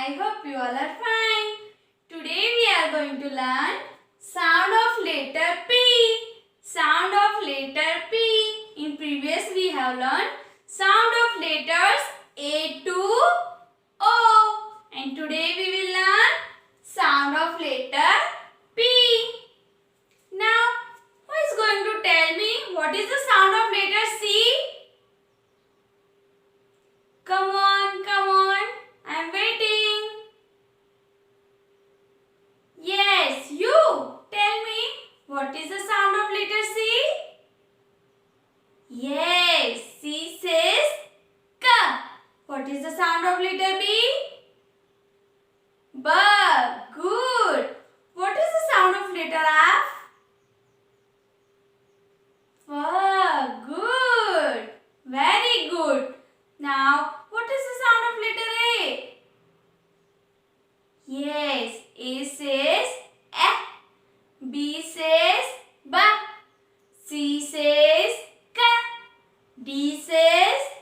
I hope you all are fine. Today we are going to learn sound of letter P. Sound of letter P. In previous we have learned sound of letters A to O. And today we will learn sound of letter P. Now, who is going to tell me what is the sound of letter C? Come on, come on. I am waiting. Yes, you. Tell me what is the sound of letter C? Yes, C says K. What is the sound of letter B? B. Good. What is the sound of letter F? F. Good. Very good. Now, what is the sound of letter A? Yes, A says A. B says B. C says K. D says